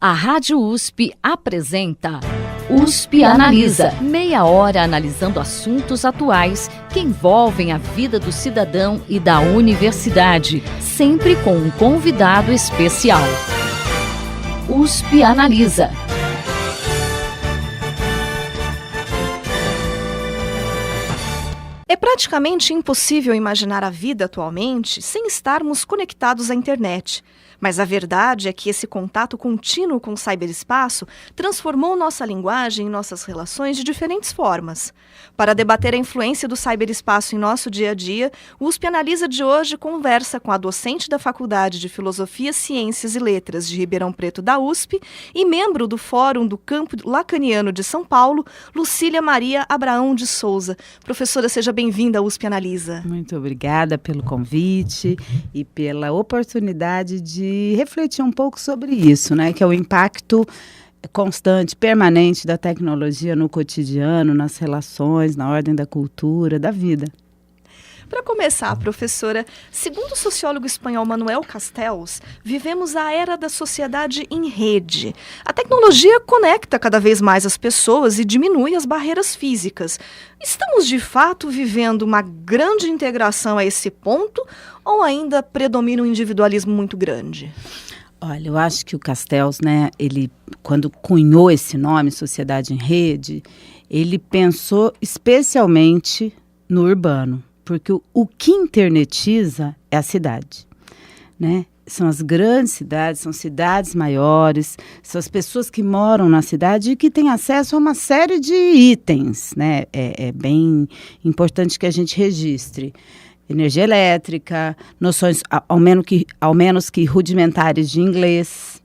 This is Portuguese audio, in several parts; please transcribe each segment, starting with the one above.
A Rádio USP apresenta USP Analisa. Meia hora analisando assuntos atuais que envolvem a vida do cidadão e da universidade, sempre com um convidado especial. USP Analisa. É praticamente impossível imaginar a vida atualmente sem estarmos conectados à internet. Mas a verdade é que esse contato contínuo com o ciberespaço transformou nossa linguagem e nossas relações de diferentes formas. Para debater a influência do ciberespaço em nosso dia a dia, o USP Analisa de hoje conversa com a docente da Faculdade de Filosofia, Ciências e Letras de Ribeirão Preto da USP e membro do Fórum do Campo Lacaniano de São Paulo, Lucília Maria Abraão de Souza. Professora, seja bem-vinda ao USP Analisa. Muito obrigada pelo convite e pela oportunidade de refletir um pouco sobre isso, né? Que é o impacto constante, permanente da tecnologia no cotidiano, nas relações, na ordem da cultura, da vida. Para começar, professora, segundo o sociólogo espanhol Manuel Castells, vivemos a era da sociedade em rede. A tecnologia conecta cada vez mais as pessoas e diminui as barreiras físicas. Estamos, de fato, vivendo uma grande integração a esse ponto ou ainda predomina um individualismo muito grande? Olha, eu acho que o Castells, né, ele, quando cunhou esse nome, Sociedade em Rede, ele pensou especialmente no urbano. Porque o que internetiza é a cidade, né? São as grandes cidades, são cidades maiores, são as pessoas que moram na cidade e que têm acesso a uma série de itens, né? É bem importante que a gente registre. Energia elétrica, noções ao menos que rudimentares de inglês,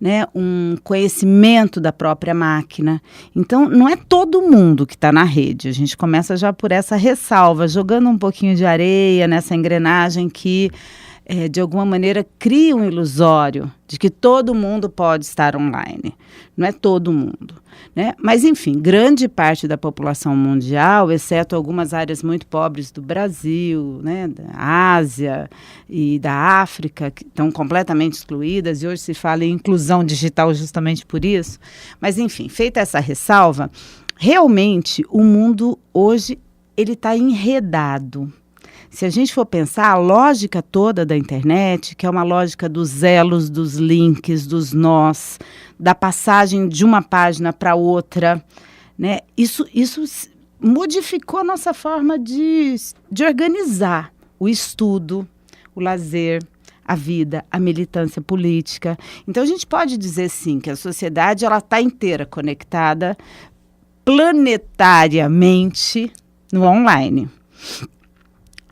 né, um conhecimento da própria máquina. Então, não é todo mundo que está na rede. A gente começa já por essa ressalva, jogando um pouquinho de areia nessa engrenagem que, de alguma maneira, cria um ilusório de que todo mundo pode estar online. Não é todo mundo, né? Mas, enfim, grande parte da população mundial, exceto algumas áreas muito pobres do Brasil, né, da Ásia e da África, que estão completamente excluídas, e hoje se fala em inclusão digital justamente por isso. Mas, enfim, feita essa ressalva, realmente o mundo hoje ele está enredado. Se a gente for pensar, a lógica toda da internet, que é uma lógica dos elos, dos links, dos nós, da passagem de uma página para outra, né? Isso modificou a nossa forma de organizar o estudo, o lazer, a vida, a militância política. Então, a gente pode dizer, sim, que a sociedade está inteira conectada planetariamente no online.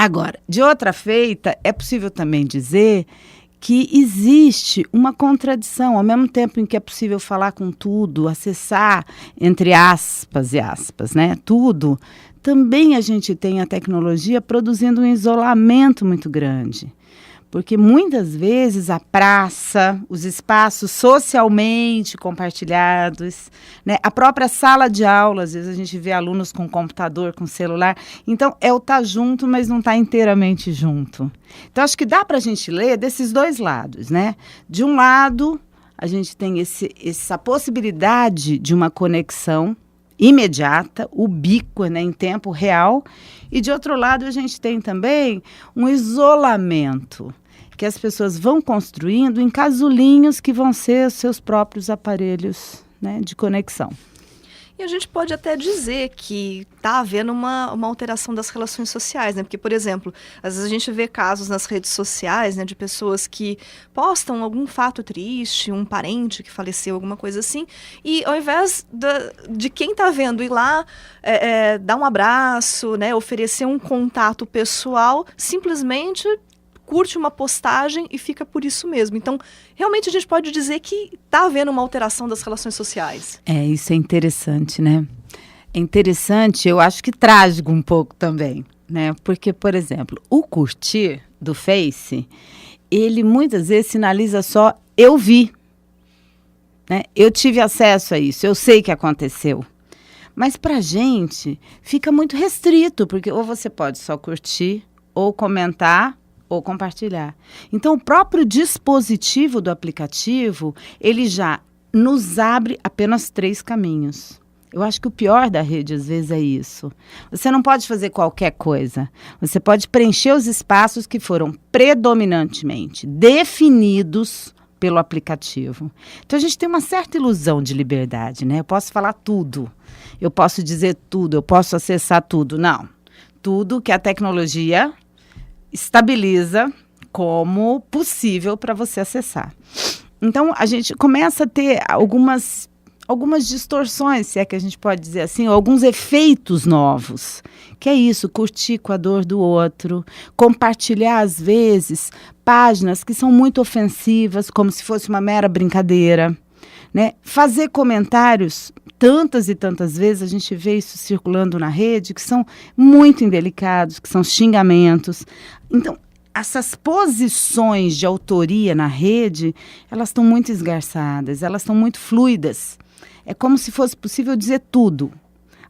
Agora, de outra feita, é possível também dizer que existe uma contradição, ao mesmo tempo em que é possível falar com tudo, acessar, entre aspas e aspas, né, tudo, também a gente tem a tecnologia produzindo um isolamento muito grande. Porque muitas vezes a praça, os espaços socialmente compartilhados, né, a própria sala de aula, às vezes a gente vê alunos com computador, com celular. Então, é o estar junto, mas não estar inteiramente junto. Então, acho que dá para a gente ler desses dois lados, né? De um lado, a gente tem essa possibilidade de uma conexão imediata, ubíqua, né, em tempo real. E, de outro lado, a gente tem também um isolamento que as pessoas vão construindo em casulinhos que vão ser os seus próprios aparelhos, né, de conexão. E a gente pode até dizer que está havendo uma alteração das relações sociais, né? Porque, por exemplo, às vezes a gente vê casos nas redes sociais, né, de pessoas que postam algum fato triste, um parente que faleceu, alguma coisa assim, e ao invés de quem está vendo ir lá dar um abraço, né, oferecer um contato pessoal, simplesmente curte uma postagem e fica por isso mesmo. Então, realmente a gente pode dizer que está havendo uma alteração das relações sociais. Isso é interessante, né? É interessante, eu acho que trágico um pouco também, né? Porque, por exemplo, o curtir do Face, ele muitas vezes sinaliza só eu vi, né? Eu tive acesso a isso, eu sei que aconteceu. Mas pra gente fica muito restrito, porque ou você pode só curtir, ou comentar, ou compartilhar. Então, o próprio dispositivo do aplicativo, ele já nos abre apenas 3 caminhos. Eu acho que o pior da rede, às vezes, é isso. Você não pode fazer qualquer coisa. Você pode preencher os espaços que foram predominantemente definidos pelo aplicativo. Então, a gente tem uma certa ilusão de liberdade, né? Eu posso falar tudo, eu posso dizer tudo, eu posso acessar tudo. Não. Tudo que a tecnologia estabiliza como possível para você acessar. Então, a gente começa a ter algumas distorções, se é que a gente pode dizer assim, ou alguns efeitos novos. Que é isso, curtir com a dor do outro, compartilhar, às vezes, páginas que são muito ofensivas, como se fosse uma mera brincadeira, né? Fazer comentários, tantas e tantas vezes a gente vê isso circulando na rede, que são muito indelicados, que são xingamentos. Então, essas posições de autoria na rede, elas estão muito esgarçadas, elas estão muito fluidas. É como se fosse possível dizer tudo,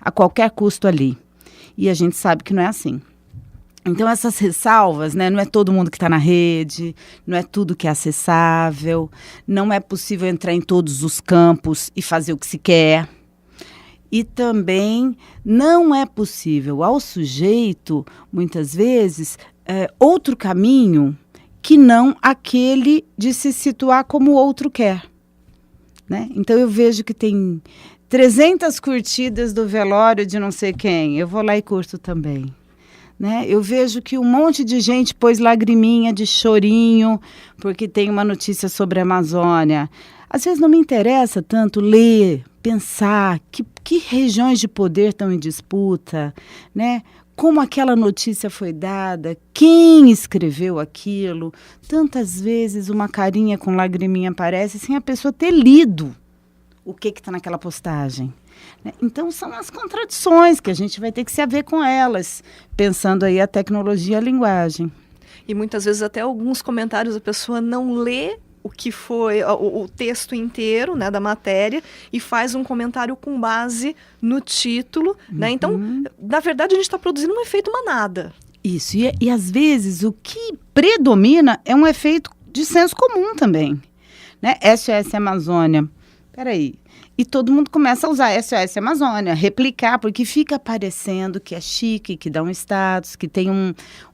a qualquer custo ali. E a gente sabe que não é assim. Então, essas ressalvas, né, não é todo mundo que está na rede, não é tudo que é acessável, não é possível entrar em todos os campos e fazer o que se quer. E também não é possível ao sujeito, muitas vezes, outro caminho que não aquele de se situar como o outro quer. Né? Então, eu vejo que tem 300 curtidas do velório de não sei quem. Eu vou lá e curto também. Né? Eu vejo que um monte de gente pôs lagriminha de chorinho porque tem uma notícia sobre a Amazônia. Às vezes não me interessa tanto ler, pensar que regiões de poder estão em disputa, né? Como aquela notícia foi dada, quem escreveu aquilo. Tantas vezes uma carinha com lagriminha aparece sem a pessoa ter lido o que está naquela postagem. Né? Então, são as contradições que a gente vai ter que se haver com elas, pensando aí a tecnologia e a linguagem. E muitas vezes até alguns comentários a pessoa não lê o que foi o texto inteiro, né, da matéria e faz um comentário com base no título, né? Então, na verdade, a gente está produzindo um efeito manada. Isso, e às vezes o que predomina é um efeito de senso comum também, né? SOS Amazônia, peraí, e todo mundo começa a usar SOS Amazônia, replicar, porque fica parecendo que é chique, que dá um status, que tem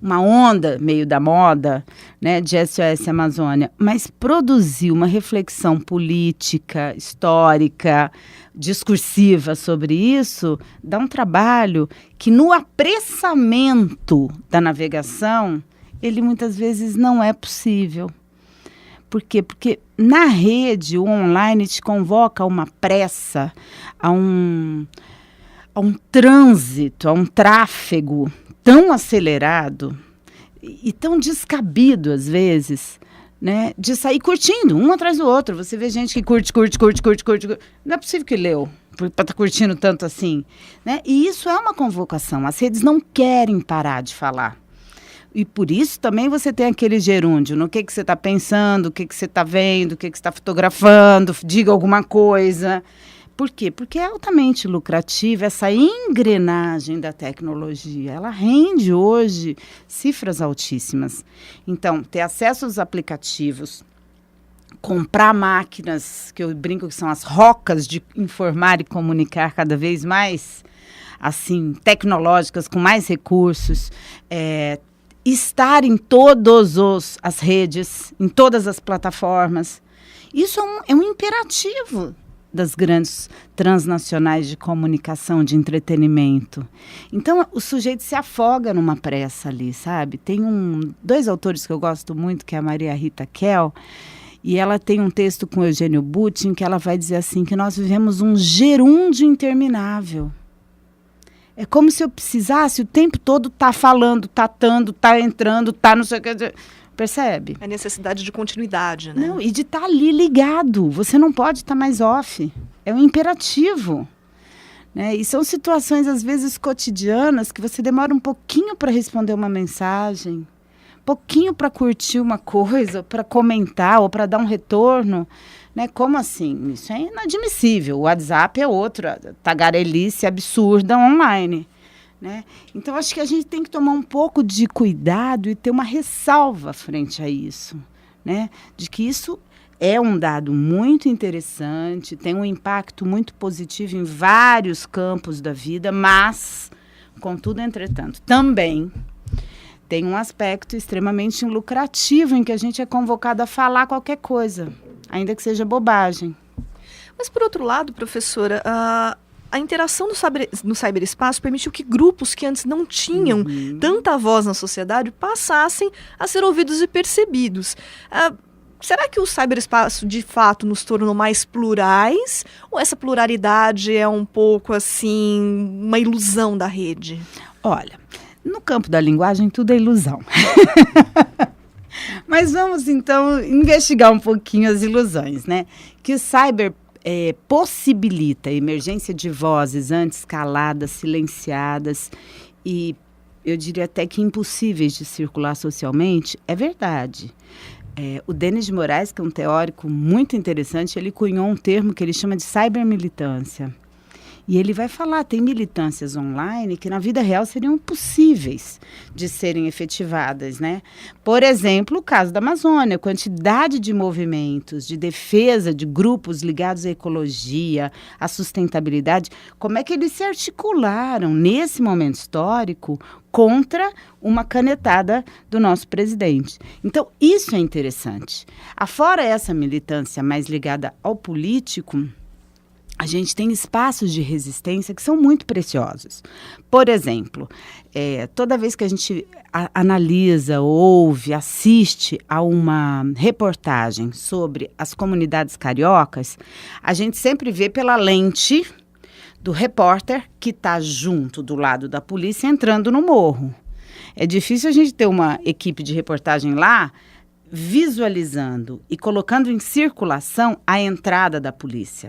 uma onda meio da moda, né, de SOS Amazônia. Mas produzir uma reflexão política, histórica, discursiva sobre isso, dá um trabalho que no apressamento da navegação, ele muitas vezes não é possível. Por quê? Porque na rede, o online te convoca a uma pressa, a um trânsito, a um tráfego tão acelerado e tão descabido, às vezes, né, de sair curtindo, um atrás do outro. Você vê gente que curte. Não é possível que leu para estar curtindo tanto assim. Né? E isso é uma convocação. As redes não querem parar de falar. E por isso também você tem aquele gerúndio, no que você está pensando, o que você está vendo, o que você está fotografando, diga alguma coisa. Por quê? Porque é altamente lucrativa essa engrenagem da tecnologia. Ela rende hoje cifras altíssimas. Então, ter acesso aos aplicativos, comprar máquinas, que eu brinco que são as rocas de informar e comunicar cada vez mais, assim, tecnológicas, com mais recursos, estar em todas as redes, em todas as plataformas. Isso é um imperativo das grandes transnacionais de comunicação, de entretenimento. Então, o sujeito se afoga numa pressa ali, sabe? Tem 2 autores que eu gosto muito, que é a Maria Rita Kell, e ela tem um texto com Eugênio Butti, em que ela vai dizer assim, que nós vivemos um gerúndio interminável. É como se eu precisasse o tempo todo tá falando, tá entrando, tá não sei o que. Percebe? A necessidade de continuidade, né? Não, e de estar ali ligado. Você não pode estar mais off. É um imperativo. Né? E são situações, às vezes, cotidianas, que você demora um pouquinho para responder uma mensagem, pouquinho para curtir uma coisa, para comentar ou para dar um retorno. Né? Como assim? Isso é inadmissível. O WhatsApp é outra tagarelice absurda online. Né? Então, acho que a gente tem que tomar um pouco de cuidado e ter uma ressalva frente a isso. Né? De que isso é um dado muito interessante, tem um impacto muito positivo em vários campos da vida, mas, contudo, entretanto, também tem um aspecto extremamente lucrativo em que a gente é convocado a falar qualquer coisa, ainda que seja bobagem. Mas, por outro lado, professora, a interação no cyberespaço permitiu que grupos que antes não tinham tanta voz na sociedade passassem a ser ouvidos e percebidos. Será que o cyberespaço, de fato, nos tornou mais plurais? Ou essa pluralidade é um pouco, assim, uma ilusão da rede? Olha, no campo da linguagem, tudo é ilusão. Mas vamos, então, investigar um pouquinho as ilusões, né? Que o cyber possibilita a emergência de vozes antes caladas, silenciadas e, eu diria até que impossíveis de circular socialmente, é verdade. O Denis de Moraes, que é um teórico muito interessante, ele cunhou um termo que ele chama de cybermilitância. E ele vai falar, tem militâncias online que na vida real seriam impossíveis de serem efetivadas, né? Por exemplo, o caso da Amazônia, a quantidade de movimentos de defesa de grupos ligados à ecologia, à sustentabilidade, como é que eles se articularam nesse momento histórico contra uma canetada do nosso presidente. Então, isso é interessante. Afora essa militância mais ligada ao político, a gente tem espaços de resistência que são muito preciosos. Por exemplo, toda vez que a gente analisa, ouve, assiste a uma reportagem sobre as comunidades cariocas, a gente sempre vê pela lente do repórter que está junto do lado da polícia entrando no morro. É difícil a gente ter uma equipe de reportagem lá visualizando e colocando em circulação a entrada da polícia.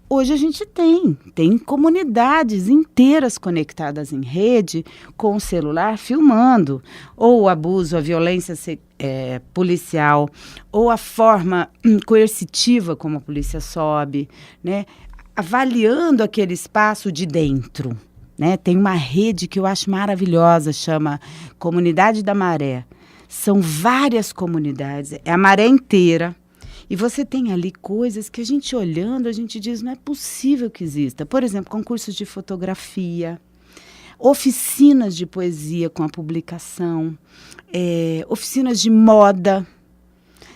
Hoje a gente tem comunidades inteiras conectadas em rede com o celular filmando ou o abuso, a violência policial ou a forma coercitiva como a polícia sobe, né? Avaliando aquele espaço de dentro, né? Tem uma rede que eu acho maravilhosa, chama Comunidade da Maré. São várias comunidades, é a maré inteira. E você tem ali coisas que a gente olhando, a gente diz, não é possível que exista. Por exemplo, concursos de fotografia, oficinas de poesia com a publicação, oficinas de moda,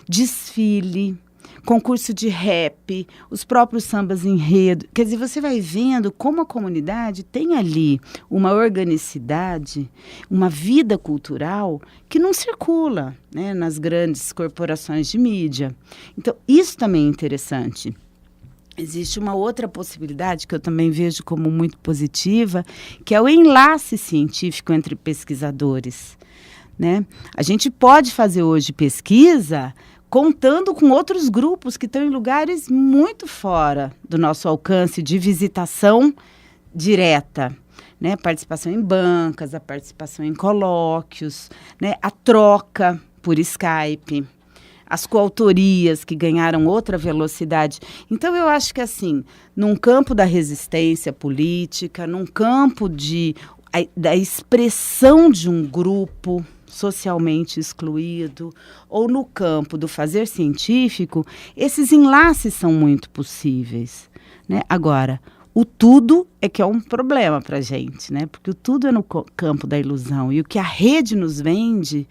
desfile, concurso de rap, os próprios sambas enredo. Quer dizer, você vai vendo como a comunidade tem ali uma organicidade, uma vida cultural que não circula, né, nas grandes corporações de mídia. Então, isso também é interessante. Existe uma outra possibilidade que eu também vejo como muito positiva, que é o enlace científico entre pesquisadores, né? A gente pode fazer hoje pesquisa contando com outros grupos que estão em lugares muito fora do nosso alcance de visitação direta, né? Participação em bancas, a participação em colóquios, né? A troca por Skype, as coautorias que ganharam outra velocidade. Então, eu acho que, assim, num campo da resistência política, num campo da expressão de um grupo socialmente excluído, ou no campo do fazer científico, esses enlaces são muito possíveis, né? Agora, o tudo é que é um problema para a gente, né? Porque o tudo é no campo da ilusão. E o que a rede nos vende,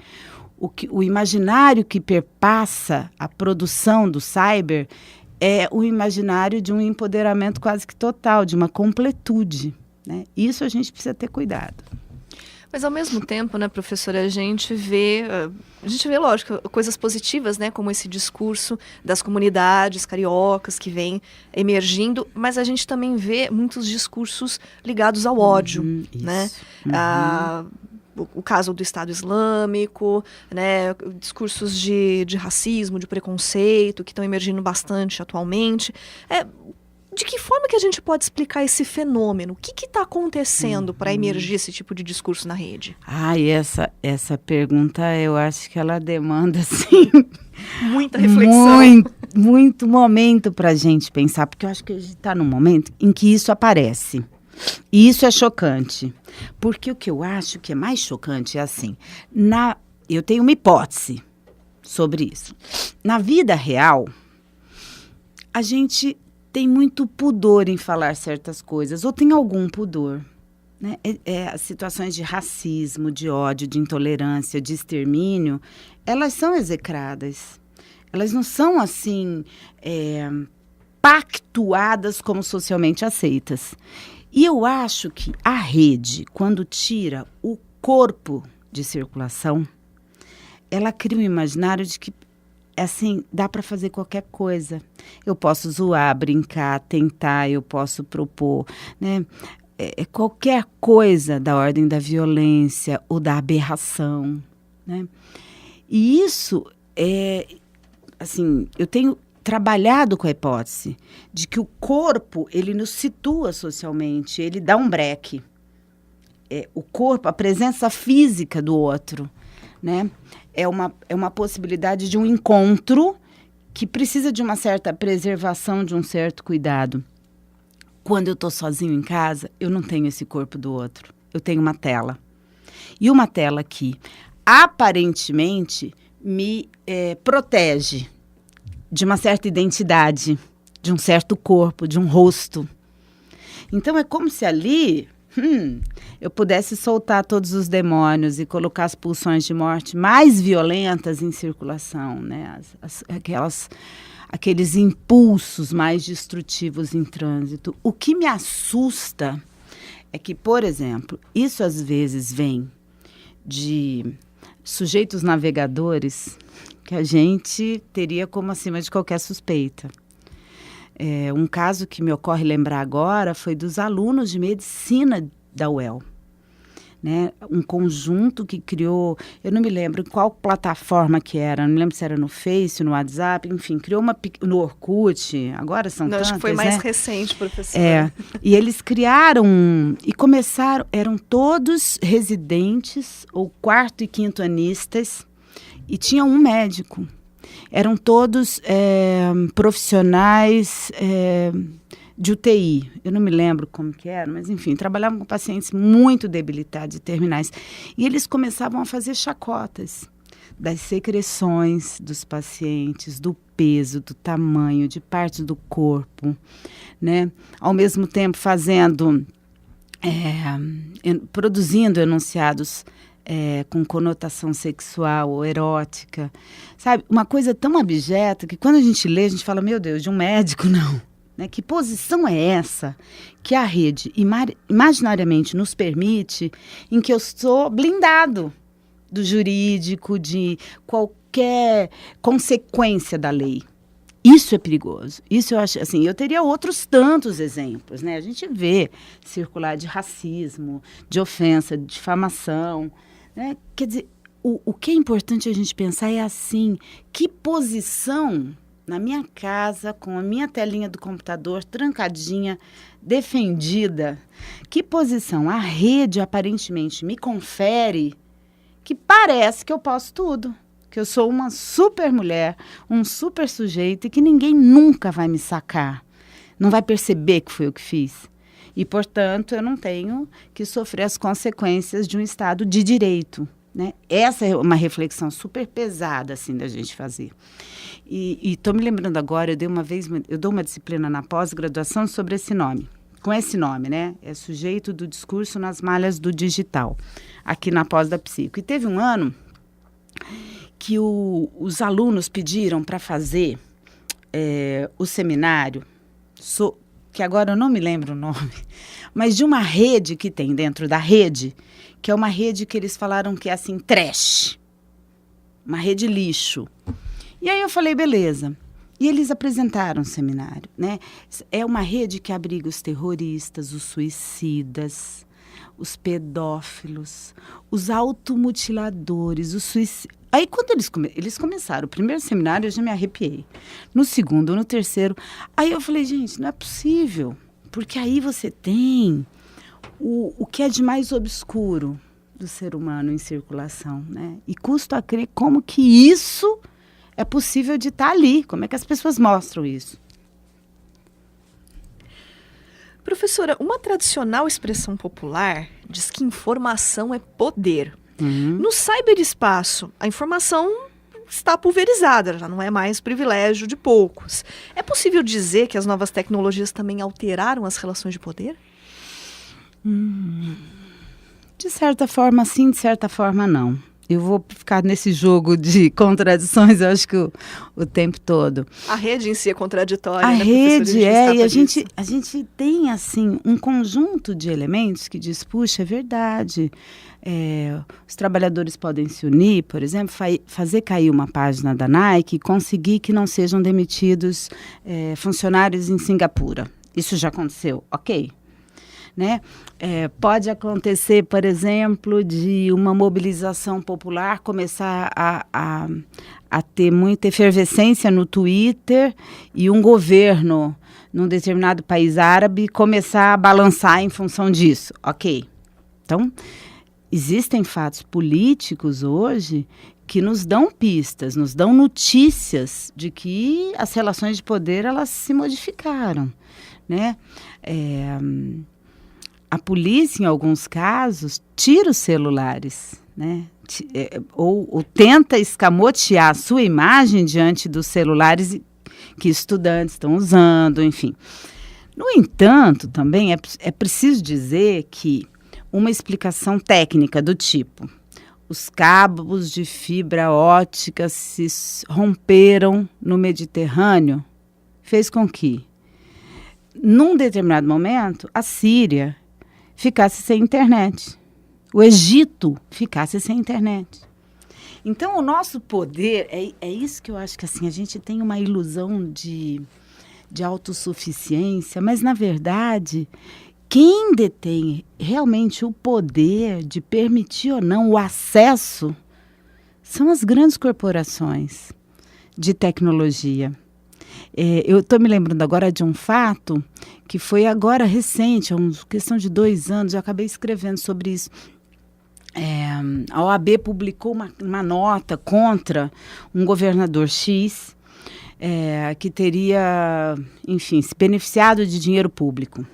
o imaginário que perpassa a produção do cyber, é o imaginário de um empoderamento quase que total, de uma completude, né? Isso a gente precisa ter cuidado. Mas, ao mesmo tempo, né, professora, a gente vê, lógico, coisas positivas, né, como esse discurso das comunidades cariocas que vem emergindo, mas a gente também vê muitos discursos ligados ao ódio, né? O caso do Estado Islâmico, né, discursos de racismo, de preconceito, que estão emergindo bastante atualmente. De que forma que a gente pode explicar esse fenômeno? O que está acontecendo para emergir esse tipo de discurso na rede? Essa pergunta, eu acho que ela demanda, assim, muita reflexão. Muito momento para a gente pensar, porque eu acho que a gente está num momento em que isso aparece. E isso é chocante. Porque o que eu acho que é mais chocante é assim, eu tenho uma hipótese, sobre isso. Na vida real, a gente tem muito pudor em falar certas coisas, ou tem algum pudor. Né? As situações de racismo, de ódio, de intolerância, de extermínio, elas são execradas. Elas não são, assim, pactuadas como socialmente aceitas. E eu acho que a rede, quando tira o corpo de circulação, ela cria um imaginário de que, assim, dá para fazer qualquer coisa. Eu posso zoar, brincar, tentar, eu posso propor, né? Qualquer coisa da ordem da violência ou da aberração, né? E isso assim, eu tenho trabalhado com a hipótese de que o corpo, ele nos situa socialmente, ele dá um breque. O corpo, a presença física do outro, né? É uma possibilidade de um encontro que precisa de uma certa preservação, de um certo cuidado. Quando eu estou sozinho em casa, eu não tenho esse corpo do outro. Eu tenho uma tela. E uma tela que, aparentemente, me protege de uma certa identidade, de um certo corpo, de um rosto. Então, é como se ali eu pudesse soltar todos os demônios e colocar as pulsões de morte mais violentas em circulação, né? Aqueles impulsos mais destrutivos em trânsito. O que me assusta é que, por exemplo, isso às vezes vem de sujeitos navegadores que a gente teria como acima de qualquer suspeita. Um caso que me ocorre lembrar agora foi dos alunos de medicina da UEL. Né, um conjunto que criou, eu não me lembro qual plataforma que era, não me lembro se era no Face, no WhatsApp, enfim, criou no Orkut, agora são tantas, acho que foi mais né? recente, professor. E eles criaram e começaram, eram todos residentes ou quarto e quinto anistas e tinha um médico. Eram todos profissionais de UTI, eu não me lembro como que era, mas enfim, trabalhavam com pacientes muito debilitados e terminais. E eles começavam a fazer chacotas das secreções dos pacientes, do peso, do tamanho, de partes do corpo, né? Ao mesmo tempo produzindo enunciados com conotação sexual ou erótica, sabe? Uma coisa tão abjeta que quando a gente lê, a gente fala, meu Deus, de um médico, não. Né? Que posição é essa que a rede imaginariamente nos permite, em que eu sou blindado do jurídico, de qualquer consequência da lei? Isso é perigoso. Isso eu acho, assim, eu teria outros tantos exemplos, né? A gente vê circular de racismo, de ofensa, de difamação, né? Quer dizer, o que é importante a gente pensar é assim, que posição na minha casa, com a minha telinha do computador trancadinha, defendida, que posição a rede aparentemente me confere que parece que eu posso tudo, que eu sou uma super mulher, um super sujeito e que ninguém nunca vai me sacar, não vai perceber que foi eu que fiz. E, portanto, eu não tenho que sofrer as consequências de um Estado de direito. Né? Essa é uma reflexão super pesada assim, da gente fazer. E estou me lembrando agora, eu dou uma disciplina na pós-graduação sobre esse nome, com esse nome, né? É Sujeito do Discurso nas Malhas do Digital, aqui na pós da Psico. E teve um ano que os alunos pediram para fazer o seminário, que agora eu não me lembro o nome, mas de uma rede que tem dentro da rede, que é uma rede que eles falaram que é assim, trash, uma rede lixo. E aí eu falei, beleza. E eles apresentaram o seminário, né? É uma rede que abriga os terroristas, os suicidas, os pedófilos, os automutiladores, os suicidas. Aí quando eles começaram o primeiro seminário, eu já me arrepiei. No segundo, no terceiro. Aí eu falei, gente, não é possível. Porque aí você tem o que é de mais obscuro do ser humano em circulação, né? E custo a crer como que isso é possível de estar ali. Como é que as pessoas mostram isso? Professora, uma tradicional expressão popular diz que informação é poder. No ciberespaço, a informação está pulverizada, já não é mais privilégio de poucos. É possível dizer que as novas tecnologias também alteraram as relações de poder? De certa forma sim, de certa forma não. Eu vou ficar nesse jogo de contradições, eu acho que o tempo todo. A rede em si é contraditória, A né, rede e a disso. gente tem, assim, um conjunto de elementos que diz, puxa, é verdade. Os trabalhadores podem se unir, por exemplo, fazer cair uma página da Nike e conseguir que não sejam demitidos funcionários em Singapura. Isso já aconteceu, ok. Né? Pode acontecer, por exemplo, de uma mobilização popular começar a ter muita efervescência no Twitter e um governo num determinado país árabe começar a balançar em função disso. Ok. Então, existem fatos políticos hoje que nos dão pistas, nos dão notícias de que as relações de poder elas se modificaram, né? A polícia, em alguns casos, tira os celulares, né? Ou tenta escamotear a sua imagem diante dos celulares que estudantes estão usando, enfim. No entanto, também é preciso dizer que uma explicação técnica do tipo: os cabos de fibra ótica se romperam no Mediterrâneo, fez com que, num determinado momento, a Síria ficasse sem internet. O Egito ficasse sem internet. Então, o nosso poder, é isso que eu acho que assim, a gente tem uma ilusão de autossuficiência, mas, na verdade, quem detém realmente o poder de permitir ou não o acesso são as grandes corporações de tecnologia. Eu estou me lembrando agora de um fato que foi agora recente, questão de 2 anos, eu acabei escrevendo sobre isso. A OAB publicou uma nota contra um governador X que teria, enfim, se beneficiado de dinheiro público.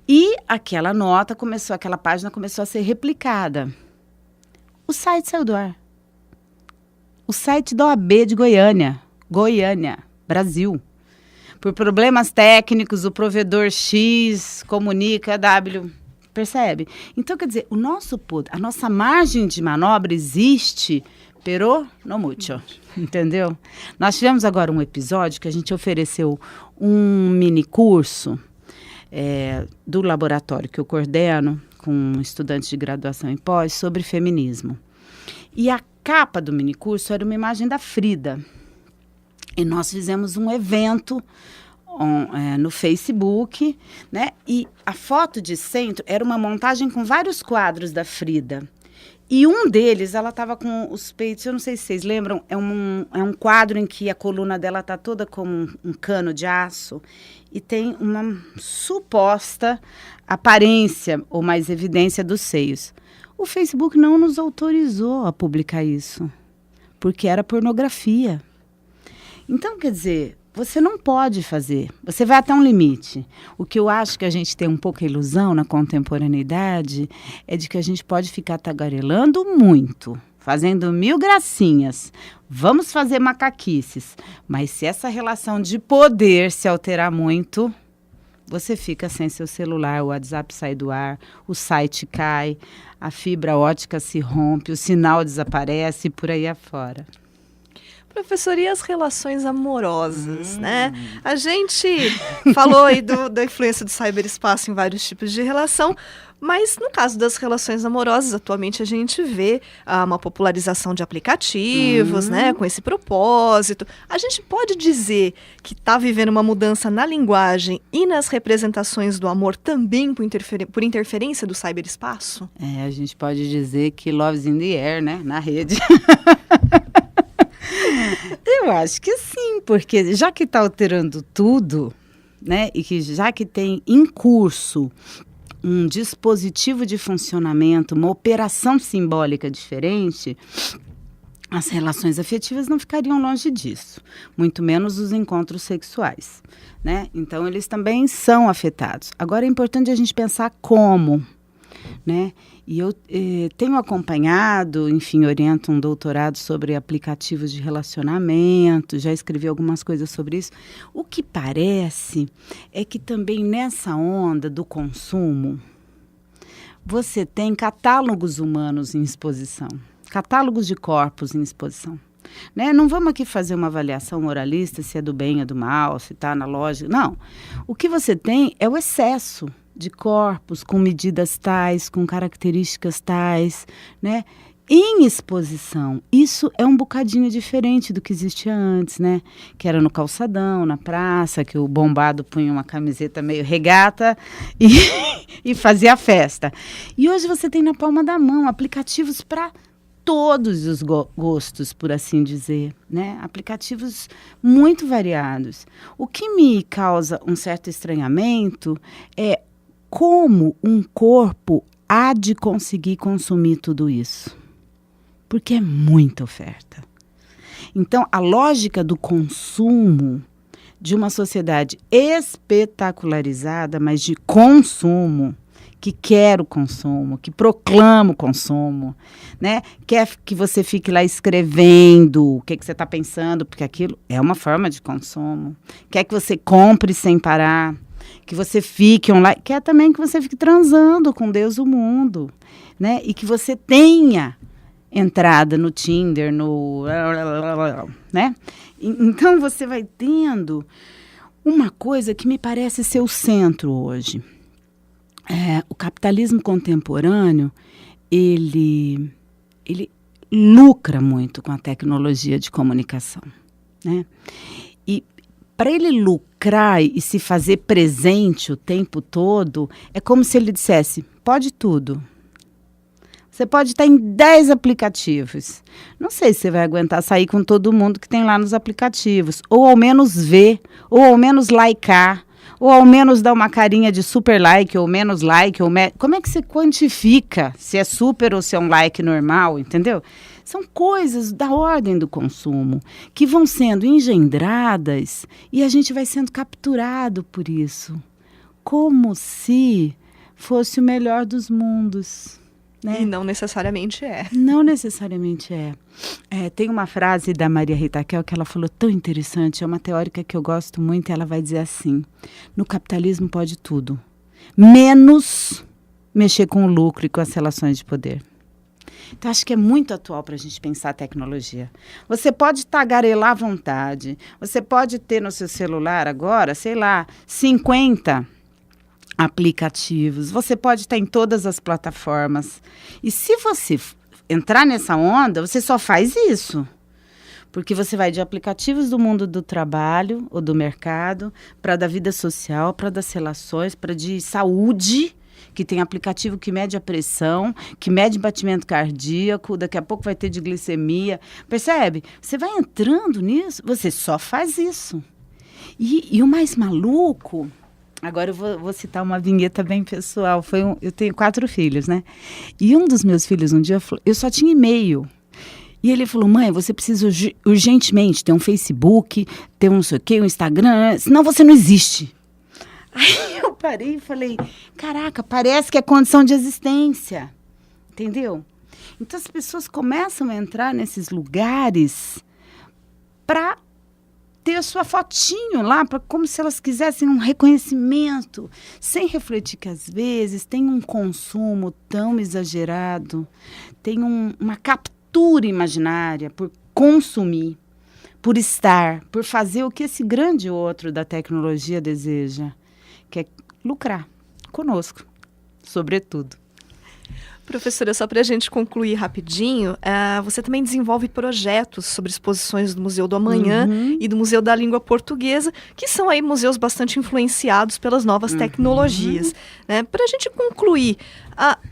E aquela página começou a ser replicada. O site saiu do ar. O site da OAB de Goiânia, Brasil. Por problemas técnicos, o provedor X comunica W. Percebe? Então, quer dizer, a nossa margem de manobra existe, pero no mucho. Entendeu? Nós tivemos agora um episódio que a gente ofereceu um mini curso do laboratório que eu coordeno com estudantes de graduação em pós sobre feminismo. E a capa do mini curso era uma imagem da Frida. E nós fizemos um evento no Facebook, né? E a foto de centro era uma montagem com vários quadros da Frida. E um deles, ela estava com os peitos, eu não sei se vocês lembram, é um quadro em que a coluna dela está toda como um cano de aço e tem uma suposta aparência ou mais evidência dos seios. O Facebook não nos autorizou a publicar isso, porque era pornografia. Então, quer dizer, você não pode fazer, você vai até um limite. O que eu acho que a gente tem um pouco a ilusão na contemporaneidade é de que a gente pode ficar tagarelando muito, fazendo 1000 gracinhas. Vamos fazer macaquices. Mas se essa relação de poder se alterar muito, você fica sem seu celular, o WhatsApp sai do ar, o site cai, a fibra ótica se rompe, o sinal desaparece e por aí afora. Professor, e as relações amorosas, né? A gente falou aí da influência do cyberespaço em vários tipos de relação, mas no caso das relações amorosas, atualmente a gente vê uma popularização de aplicativos, né, com esse propósito. A gente pode dizer que está vivendo uma mudança na linguagem e nas representações do amor também por interferência do cyberespaço? A gente pode dizer que love's in the air, né, na rede. Eu acho que sim, porque já que está alterando tudo, né, e que já que tem em curso um dispositivo de funcionamento, uma operação simbólica diferente, as relações afetivas não ficariam longe disso, muito menos os encontros sexuais, né? Então, eles também são afetados. Agora, é importante a gente pensar como, né? E eu tenho acompanhado, enfim, oriento um doutorado sobre aplicativos de relacionamento, já escrevi algumas coisas sobre isso. O que parece é que também nessa onda do consumo, você tem catálogos humanos em exposição, catálogos de corpos em exposição. Né? Não vamos aqui fazer uma avaliação moralista se é do bem ou do mal, se está na lógica. Não. O que você tem é o excesso de corpos com medidas tais, com características tais, né? Em exposição. Isso é um bocadinho diferente do que existia antes, né? Que era no calçadão, na praça, que o bombado punha uma camiseta meio regata e fazia festa. E hoje você tem na palma da mão aplicativos para todos os gostos, por assim dizer, né? Aplicativos muito variados. O que me causa um certo estranhamento é como um corpo há de conseguir consumir tudo isso. Porque é muita oferta. Então, a lógica do consumo de uma sociedade espetacularizada, mas de consumo, que quer o consumo, que proclama o consumo, né? Quer que você fique lá escrevendo o que você está pensando, porque aquilo é uma forma de consumo. Quer que você compre sem parar, que você fique online, quer também que você fique transando com Deus o mundo, né? E que você tenha entrada no Tinder, né? Então você vai tendo uma coisa que me parece ser o centro hoje. O capitalismo contemporâneo, ele lucra muito com a tecnologia de comunicação, né? E para ele lucrar e se fazer presente o tempo todo, é como se ele dissesse, pode tudo. Você pode estar em 10 aplicativos. Não sei se você vai aguentar sair com todo mundo que tem lá nos aplicativos. Ou ao menos ver, ou ao menos likear, ou ao menos dar uma carinha de super like, ou menos like, como é que você quantifica se é super ou se é um like normal, entendeu? São coisas da ordem do consumo que vão sendo engendradas e a gente vai sendo capturado por isso. Como se fosse o melhor dos mundos. Né? E não necessariamente é. Não necessariamente é. Tem uma frase da Maria Rita Kel que ela falou tão interessante, é uma teórica que eu gosto muito, e ela vai dizer assim, no capitalismo pode tudo, menos mexer com o lucro e com as relações de poder. Então, acho que é muito atual para a gente pensar a tecnologia. Você pode tagarelar à vontade, você pode ter no seu celular agora, sei lá, 50 aplicativos, você pode estar em todas as plataformas. E se você entrar nessa onda, você só faz isso. Porque você vai de aplicativos do mundo do trabalho ou do mercado, para da vida social, para das relações, para de saúde, que tem aplicativo que mede a pressão, que mede batimento cardíaco, daqui a pouco vai ter de glicemia. Percebe? Você vai entrando nisso, você só faz isso. E o mais maluco... Agora eu vou citar uma vinheta bem pessoal. Eu tenho 4 filhos, né? E um dos meus filhos um dia falou, eu só tinha e-mail. E ele falou, mãe, você precisa urgentemente ter um Facebook, ter um não sei o quê, um Instagram, senão você não existe. Aí eu parei e falei, caraca, parece que é condição de existência. Entendeu? Então as pessoas começam a entrar nesses lugares para ter a sua fotinho lá, como se elas quisessem um reconhecimento, sem refletir que às vezes tem um consumo tão exagerado, tem uma captura imaginária por consumir, por estar, por fazer o que esse grande outro da tecnologia deseja, que é lucrar conosco, sobretudo. Professora, só para a gente concluir rapidinho, você também desenvolve projetos sobre exposições do Museu do Amanhã e do Museu da Língua Portuguesa, que são aí museus bastante influenciados pelas novas tecnologias. Né? Para a gente concluir,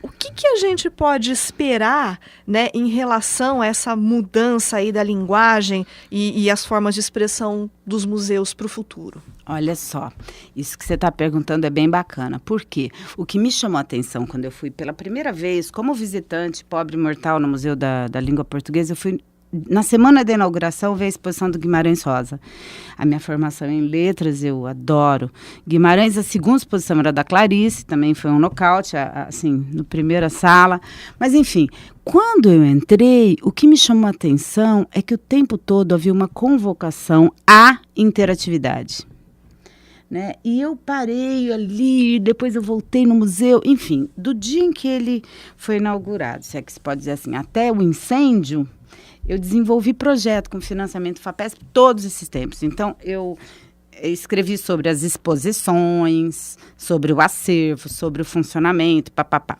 o que a gente pode esperar, né, em relação a essa mudança aí da linguagem e as formas de expressão dos museus para o futuro? Olha só, isso que você está perguntando é bem bacana. Por quê? O que me chamou a atenção quando eu fui pela primeira vez, como visitante pobre mortal no Museu da Língua Portuguesa, eu fui na semana da inauguração veio a exposição do Guimarães Rosa. A minha formação em letras, eu adoro Guimarães. A segunda exposição era da Clarice, também foi um nocaute, assim, no primeira sala. Mas, enfim, quando eu entrei, o que me chamou a atenção é que o tempo todo havia uma convocação à interatividade. Né? E eu parei ali, depois eu voltei no museu, enfim, do dia em que ele foi inaugurado, se é que se pode dizer assim, até o incêndio, eu desenvolvi projeto com financiamento FAPESP todos esses tempos. Então, eu escrevi sobre as exposições, sobre o acervo, sobre o funcionamento, papapá.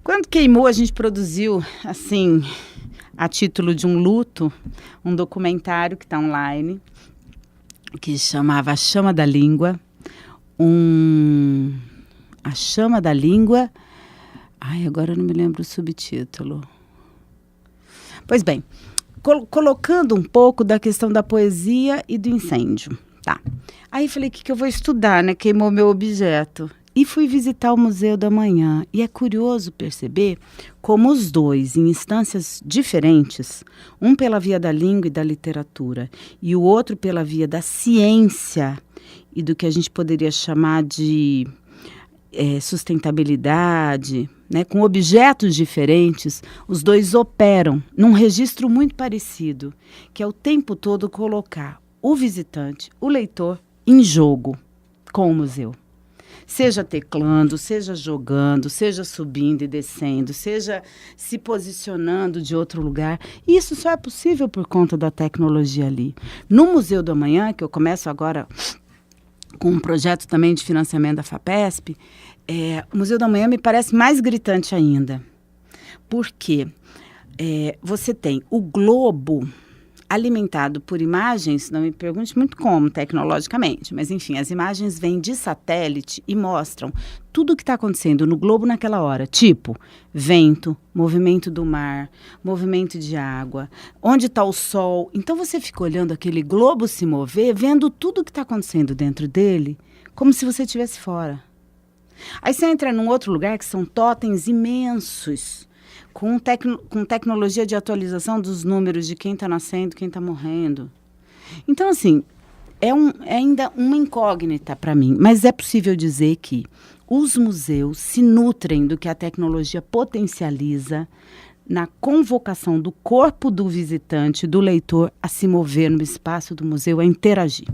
Quando queimou, a gente produziu, assim, a título de um luto, um documentário que está online, que chamava A Chama da Língua, A Chama da Língua, agora eu não me lembro o subtítulo. Pois bem, colocando um pouco da questão da poesia e do incêndio, tá? Aí falei, o que eu vou estudar, né? Queimou meu objeto. E fui visitar o Museu da Manhã. E é curioso perceber como os dois, em instâncias diferentes, um pela via da língua e da literatura, e o outro pela via da ciência e do que a gente poderia chamar de sustentabilidade, né, com objetos diferentes, os dois operam num registro muito parecido, que é o tempo todo colocar o visitante, o leitor, em jogo com o museu. Seja teclando, seja jogando, seja subindo e descendo, seja se posicionando de outro lugar. E isso só é possível por conta da tecnologia ali. No Museu do Amanhã, que eu começo agora com um projeto também de financiamento da FAPESP, o Museu do Amanhã me parece mais gritante ainda. Porque você tem o globo alimentado por imagens, não me pergunte muito como tecnologicamente, mas enfim, as imagens vêm de satélite e mostram tudo o que está acontecendo no globo naquela hora, tipo vento, movimento do mar, movimento de água, onde está o sol. Então você fica olhando aquele globo se mover, vendo tudo o que está acontecendo dentro dele, como se você estivesse fora. Aí você entra num outro lugar que são totens imensos, com tecnologia de atualização dos números de quem está nascendo, quem está morrendo. Então, assim, é ainda uma incógnita para mim, mas é possível dizer que os museus se nutrem do que a tecnologia potencializa na convocação do corpo do visitante, do leitor, a se mover no espaço do museu, a interagir.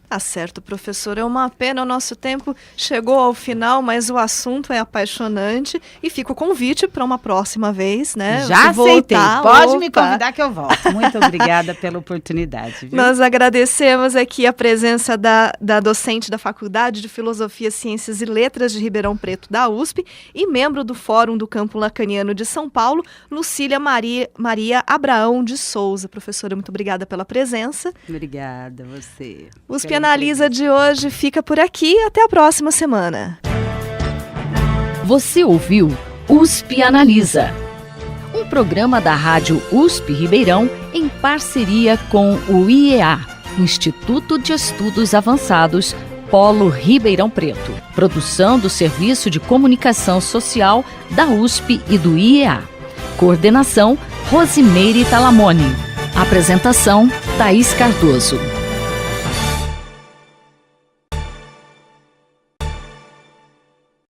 Tá certo, professor. É uma pena, o nosso tempo chegou ao final, mas o assunto é apaixonante e fica o convite para uma próxima vez, né? Já aceitei. Pode me convidar que eu volto. Muito obrigada pela oportunidade. Viu? Nós agradecemos aqui a presença da docente da Faculdade de Filosofia, Ciências e Letras de Ribeirão Preto, da USP, e membro do Fórum do Campo Lacaniano de São Paulo, Lucília Maria Abraão de Souza. Professora, muito obrigada pela presença. Obrigada, você. USP Analisa de hoje fica por aqui. Até a próxima semana. Você ouviu USP Analisa, um programa da Rádio USP Ribeirão em parceria com o IEA, Instituto de Estudos Avançados, Polo Ribeirão Preto. Produção do Serviço de Comunicação Social da USP e do IEA. Coordenação, Rosimeire Talamone. Apresentação, Thaís Cardoso.